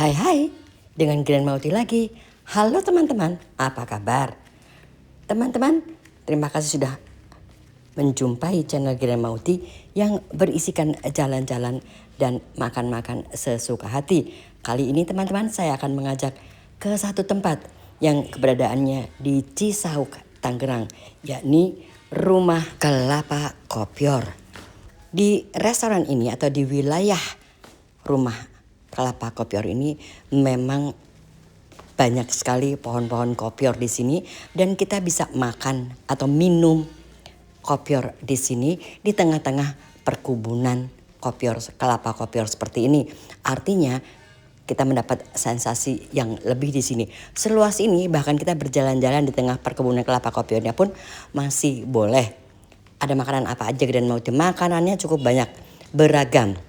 Hai, dengan Grand Mauti lagi. Halo teman-teman, apa kabar? Teman-teman, terima kasih sudah menjumpai channel Grand Mauti yang berisikan jalan-jalan dan makan-makan sesuka hati. Kali ini teman-teman saya akan mengajak ke satu tempat yang keberadaannya di Cisauk, Tangerang, yakni Rumah Kelapa Kopior. Di restoran ini atau di wilayah Rumah Kelapa Kopior ini memang banyak sekali pohon-pohon kopior di sini dan kita bisa makan atau minum kopior di sini di tengah-tengah perkebunan kopior, kelapa kopior seperti ini. Artinya kita mendapat sensasi yang lebih di sini. Seluas ini bahkan kita berjalan-jalan di tengah perkebunan kelapa kopiornya pun masih boleh. Ada makanan apa aja dan mau makanannya cukup banyak, beragam.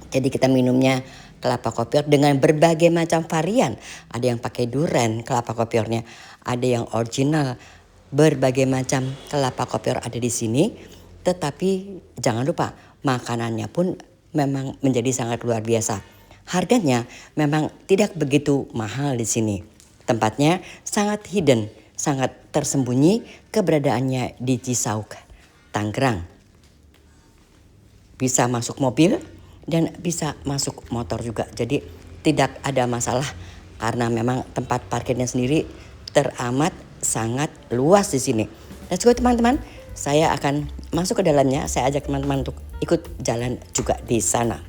Jadi kita minumnya kelapa kopior dengan berbagai macam varian. Ada yang pakai duren kelapa kopiornya, ada yang original. Berbagai macam kelapa kopior ada di sini. Tetapi jangan lupa makanannya pun memang menjadi sangat luar biasa. Harganya memang tidak begitu mahal di sini. Tempatnya sangat hidden, sangat tersembunyi keberadaannya di Cisauk, Tangerang. Bisa masuk mobil dan bisa masuk motor juga. Jadi tidak ada masalah karena memang tempat parkirnya sendiri teramat sangat luas di sini. Let's go teman-teman. Saya akan masuk ke dalamnya. Saya ajak teman-teman untuk ikut jalan juga di sana.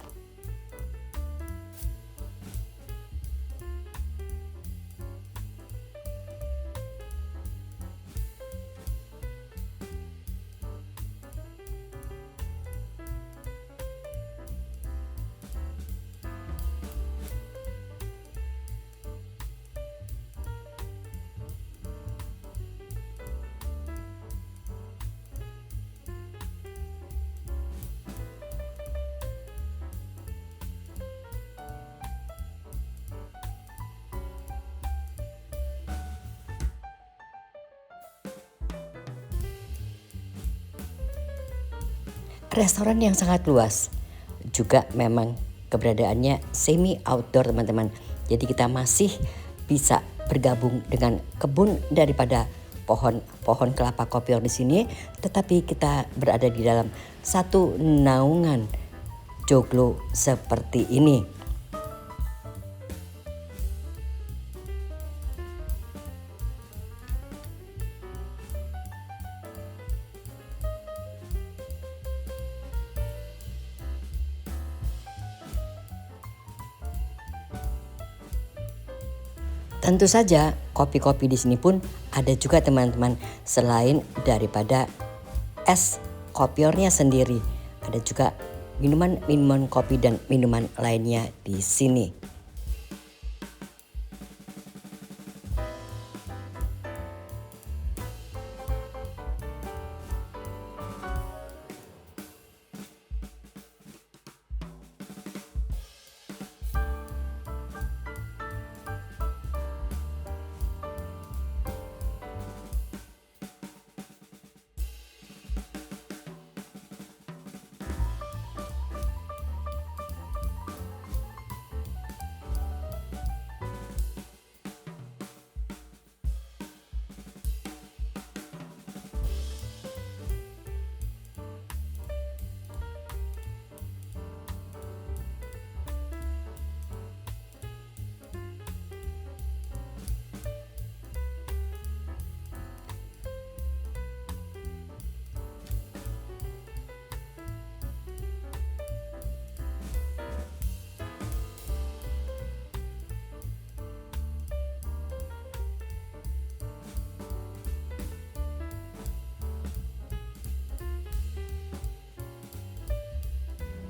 Restoran yang sangat luas, juga memang keberadaannya semi outdoor teman-teman. Jadi kita masih bisa bergabung dengan kebun daripada pohon kelapa kopior di sini, tetapi kita berada di dalam satu naungan joglo seperti ini. Tentu saja kopi-kopi di sini pun ada juga teman-teman, selain daripada es kopiornya sendiri. Ada juga minuman kopi dan minuman lainnya di sini.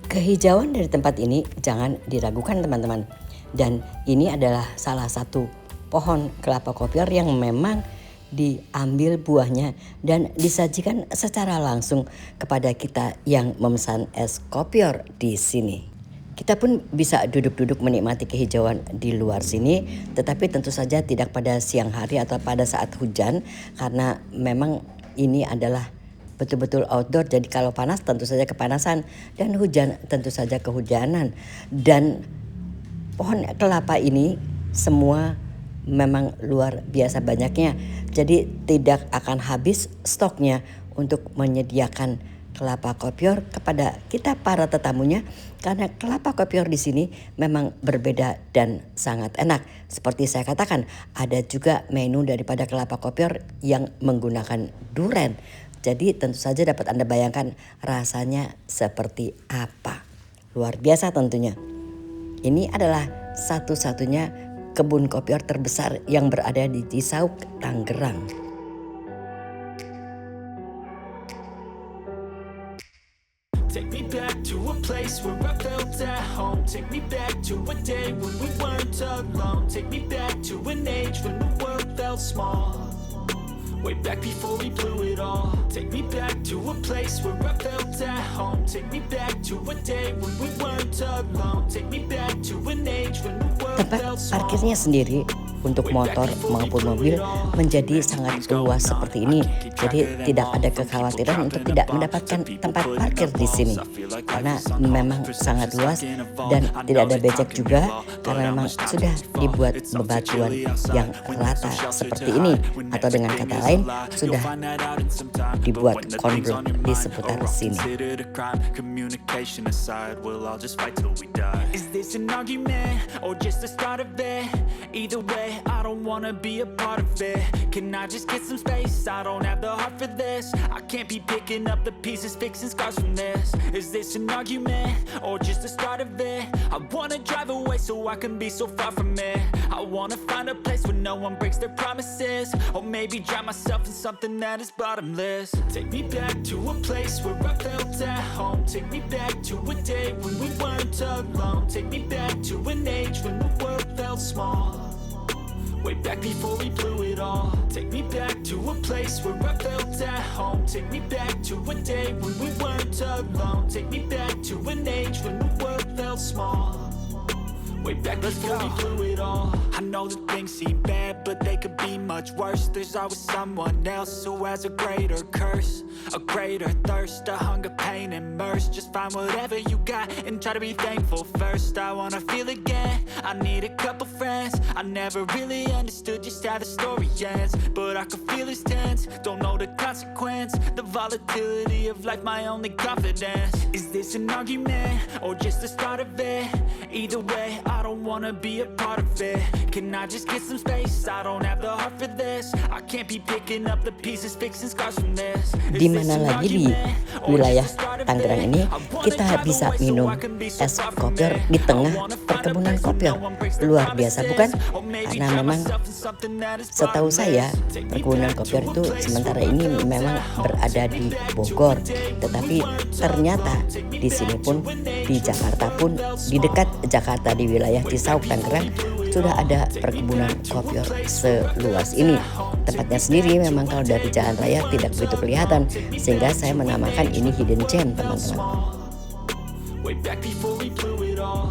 Kehijauan dari tempat ini jangan diragukan teman-teman. Dan ini adalah salah satu pohon kelapa kopior yang memang diambil buahnya dan disajikan secara langsung kepada kita yang memesan es kopior di sini. Kita pun bisa duduk-duduk menikmati kehijauan di luar sini, tetapi tentu saja tidak pada siang hari atau pada saat hujan karena memang ini adalah betul-betul outdoor. Jadi kalau panas tentu saja kepanasan dan hujan tentu saja kehujanan. Dan pohon kelapa ini semua memang luar biasa banyaknya. Jadi tidak akan habis stoknya untuk menyediakan kelapa kopior kepada kita para tetamunya, karena kelapa kopior di sini memang berbeda dan sangat enak. Seperti saya katakan, ada juga menu daripada kelapa kopior yang menggunakan duren. Jadi tentu saja dapat Anda bayangkan rasanya seperti apa. Luar biasa tentunya. Ini adalah satu-satunya kebun kopior terbesar yang berada di Cisauk, Tangerang. Take me back to a place where I felt at home. Take me back to a day when we weren't alone. Take me back to an age when the world felt small. Way back before we blew it all. Take me back to a place where I felt at home. Take me back to a day when we weren't alone. Take me back to an age when the world felt Tempat small. parkirnya sendiri untuk motor maupun mobil menjadi sangat luas seperti ini. Jadi tidak ada kekhawatiran untuk tidak mendapatkan tempat parkir di sini, karena memang sangat luas dan tidak ada becek juga, karena memang sudah dibuat bebatuan yang rata seperti ini, atau dengan kata lain sudah dibuat konblok di seputar sini. Is this an argument or just the start of it? Either way, I don't wanna be a part of it. Can I just get some space? I don't have the heart for this. I can't be picking up the pieces, fixing scars from this. Is this an argument or just the start of it? I wanna drive away so I can be so far from it. I wanna find a place where no one breaks their promises, or maybe drown myself in something that is bottomless. Take me back to a place where I felt at home. Take me back to a day when we weren't alone. Take me back to an age when the world felt small. Way back before we blew it all. Take me back to a place where I felt at home. Take me back to a day when we weren't alone. Take me back to an age when the world felt small. Way back before we blew it all. I know that things seem bad, but they could be much worse. There's always someone else who has a greater curse, a greater thirst, a hunger, pain, and mercy. Just find whatever you got and try to be thankful first. I wanna feel again, I need a couple friends. I never really understood just how the story ends, but I can feel it's tense. Don't know the consequence, the volatility of life, my only confidence. Is this an argument or just the start of it? Either way, I don't wanna be a part of it. Can I just get some space? I don't have the heart for this. I can't be picking up the pieces, fixing scars from this. Di mana lagi di wilayah Tangerang ini kita bisa minum es kopior di tengah perkebunan kopior. Luar biasa bukan? Karena memang setahu saya perkebunan kopior itu sementara ini memang berada di Bogor, tetapi ternyata di sini pun, di Jakarta pun, di dekat Jakarta di wilayah Cisauk, Tangerang sudah ada perkebunan kopior seluas ini. Tempatnya sendiri memang kalau dari jalan raya tidak begitu kelihatan, sehingga saya menamakan ini hidden gem, teman-teman. Way back before we blew it all.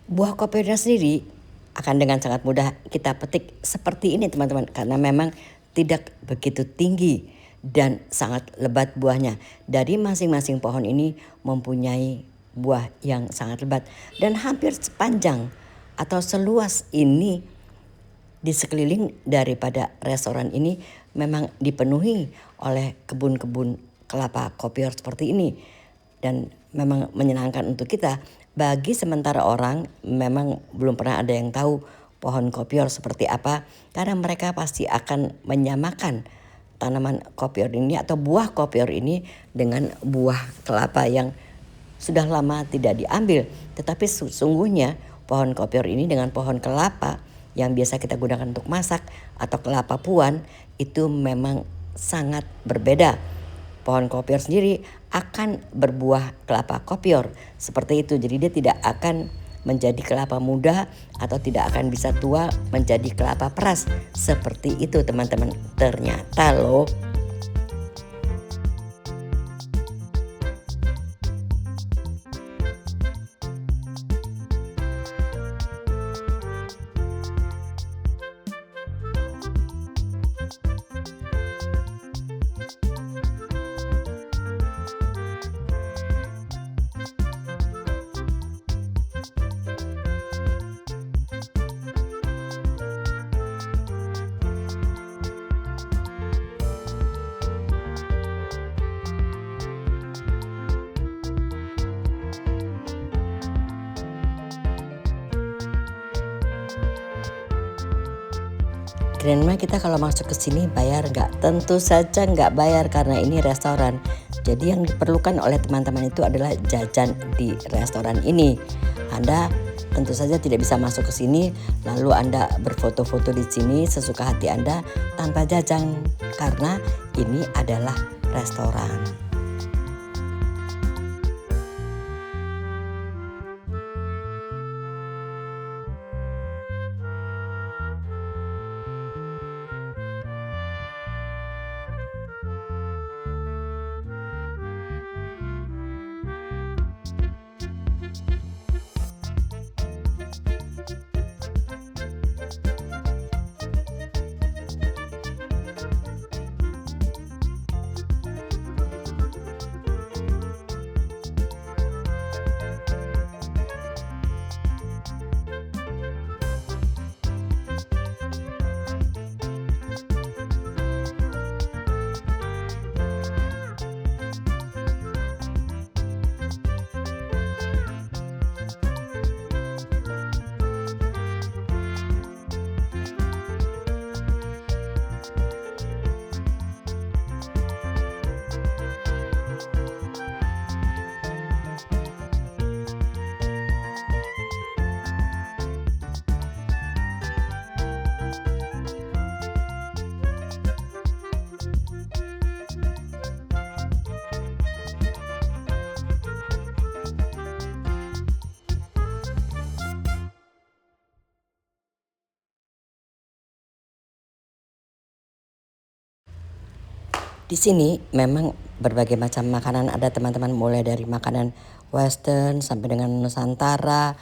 Buah kopiornya sendiri akan dengan sangat mudah kita petik seperti ini, teman-teman, karena memang tidak begitu tinggi dan sangat lebat buahnya. Dari masing-masing pohon ini mempunyai buah yang sangat lebat, dan hampir sepanjang atau seluas ini di sekeliling daripada restoran ini memang dipenuhi oleh kebun-kebun kelapa kopior seperti ini, dan memang menyenangkan untuk kita. Bagi sementara orang memang belum pernah ada yang tahu pohon kopior seperti apa, karena mereka pasti akan menyamakan tanaman kopior ini atau buah kopior ini dengan buah kelapa yang sudah lama tidak diambil. Tetapi sesungguhnya pohon kopior ini dengan pohon kelapa yang biasa kita gunakan untuk masak atau kelapa puan itu memang sangat berbeda. Pohon kopior sendiri akan berbuah kelapa kopior seperti itu. Jadi dia tidak akan menjadi kelapa muda atau tidak akan bisa tua menjadi kelapa peras seperti itu, teman-teman. Ternyata loh. Grandma, kita kalau masuk ke sini bayar nggak? Tentu saja nggak bayar karena ini restoran. Jadi yang diperlukan oleh teman-teman itu adalah jajan di restoran ini. Anda tentu saja tidak bisa masuk ke sini lalu Anda berfoto-foto di sini sesuka hati Anda tanpa jajan karena ini adalah restoran. Di sini memang berbagai macam makanan ada teman-teman, mulai dari makanan western sampai dengan nusantara,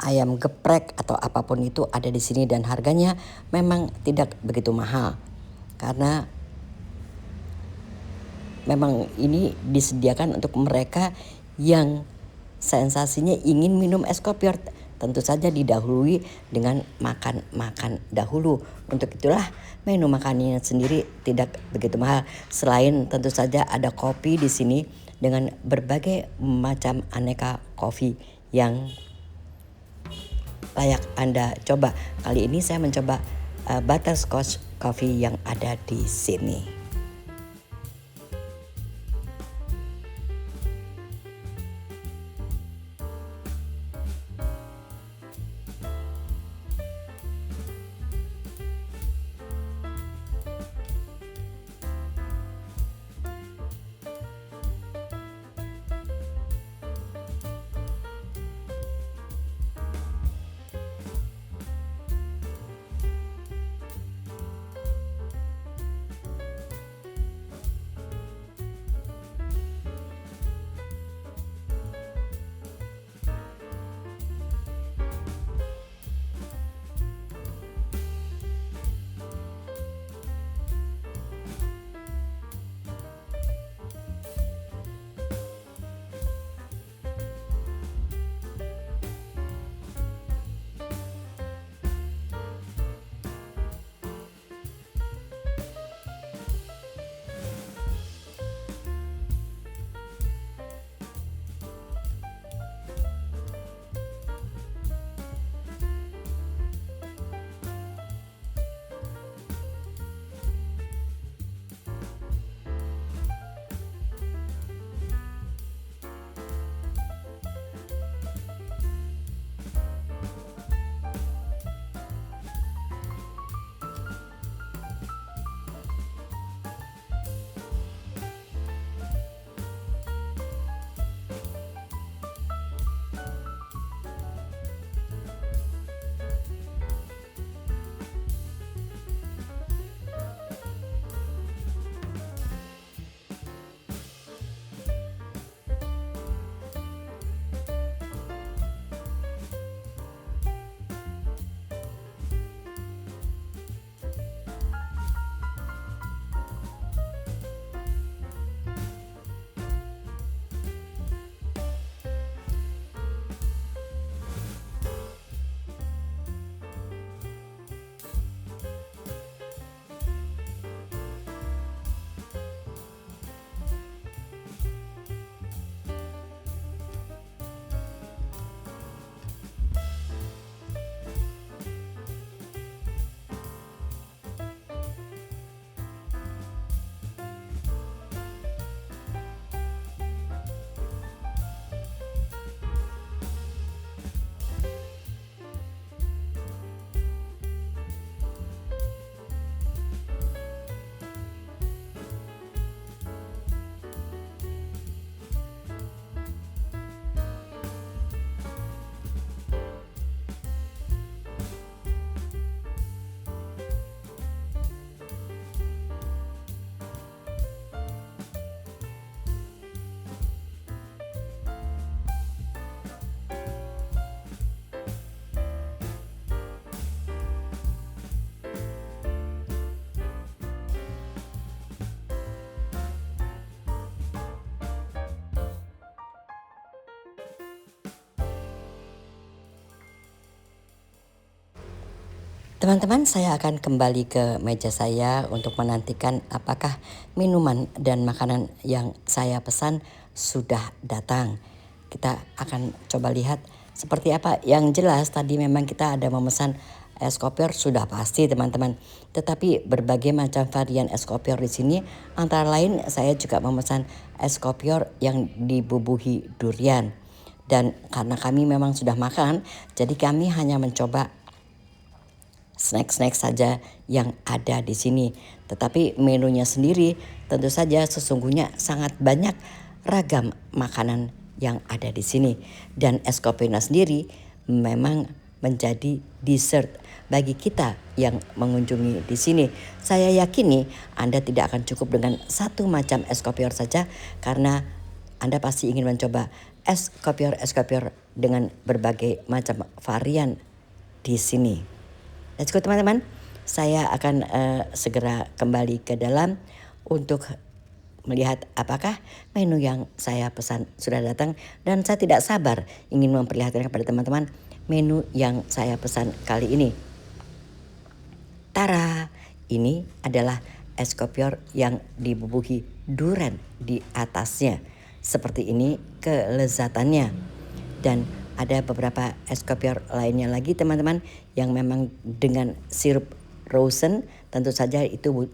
ayam geprek atau apapun itu ada di sini dan harganya memang tidak begitu mahal. Karena memang ini disediakan untuk mereka yang sensasinya ingin minum es kopi. Tentu saja didahului dengan makan dahulu. Untuk itulah menu makanannya sendiri tidak begitu mahal. Selain tentu saja ada kopi di sini dengan berbagai macam aneka kopi yang layak Anda coba. Kali ini saya mencoba butterscotch coffee yang ada di sini. Teman-teman, saya akan kembali ke meja saya untuk menantikan apakah minuman dan makanan yang saya pesan sudah datang. Kita akan coba lihat seperti apa. Yang jelas tadi memang kita ada memesan es kopior sudah pasti teman-teman. Tetapi berbagai macam varian es kopior di sini, antara lain saya juga memesan es kopior yang dibubuhi durian. Dan karena kami memang sudah makan, jadi kami hanya mencoba snack-snack saja yang ada di sini. Tetapi menunya sendiri tentu saja sesungguhnya sangat banyak ragam makanan yang ada di sini. Dan es kopionya sendiri memang menjadi dessert bagi kita yang mengunjungi di sini. Saya yakini Anda tidak akan cukup dengan satu macam es kopior saja, karena Anda pasti ingin mencoba es kopior dengan berbagai macam varian di sini. Let's go teman-teman, saya akan segera kembali ke dalam untuk melihat apakah menu yang saya pesan sudah datang. Dan saya tidak sabar ingin memperlihatkan kepada teman-teman menu yang saya pesan kali ini. Tara, ini adalah es kopior yang dibubuhi durian di atasnya. Seperti ini kelezatannya. Dan ada beberapa es kopior lainnya lagi teman-teman yang memang dengan sirup rosen, tentu saja itu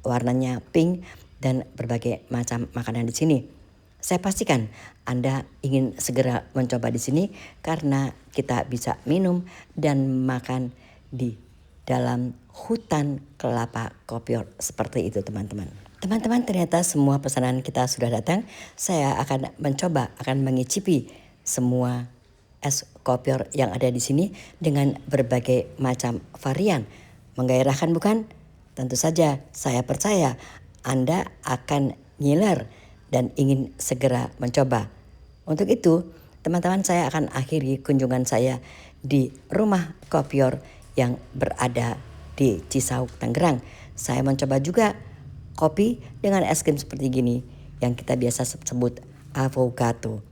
warnanya pink, dan berbagai macam makanan di sini. Saya pastikan Anda ingin segera mencoba di sini karena kita bisa minum dan makan di dalam hutan kelapa kopior seperti itu teman-teman. Teman-teman, ternyata semua pesanan kita sudah datang. Saya akan mengicipi semua es kopior yang ada di sini dengan berbagai macam varian. Menggairahkan bukan? Tentu saja saya percaya Anda akan ngiler dan ingin segera mencoba. Untuk itu, teman-teman, saya akan akhiri kunjungan saya di rumah kopior yang berada di Cisauk, Tangerang. Saya mencoba juga kopi dengan es krim seperti gini yang kita biasa sebut avocado.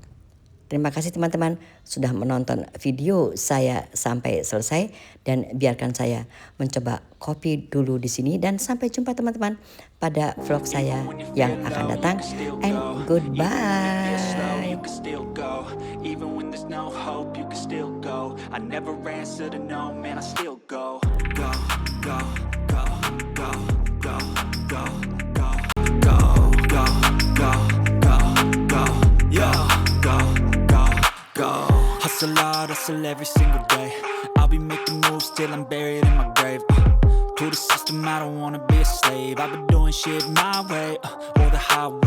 Terima kasih teman-teman sudah menonton video saya sampai selesai, dan biarkan saya mencoba kopi dulu di sini, dan sampai jumpa teman-teman pada vlog saya yang akan datang, and goodbye. Even when there's no hope, you can still go. I never answer to no, man, I still go. Go, go, go, go, go, go, go, go, go, go, go, go, yo, go, go, go. Hustle hard, hustle every single day. I'll be making moves till I'm buried in my grave. To the system, I don't wanna be a slave. I've been doing shit my way, or the highway.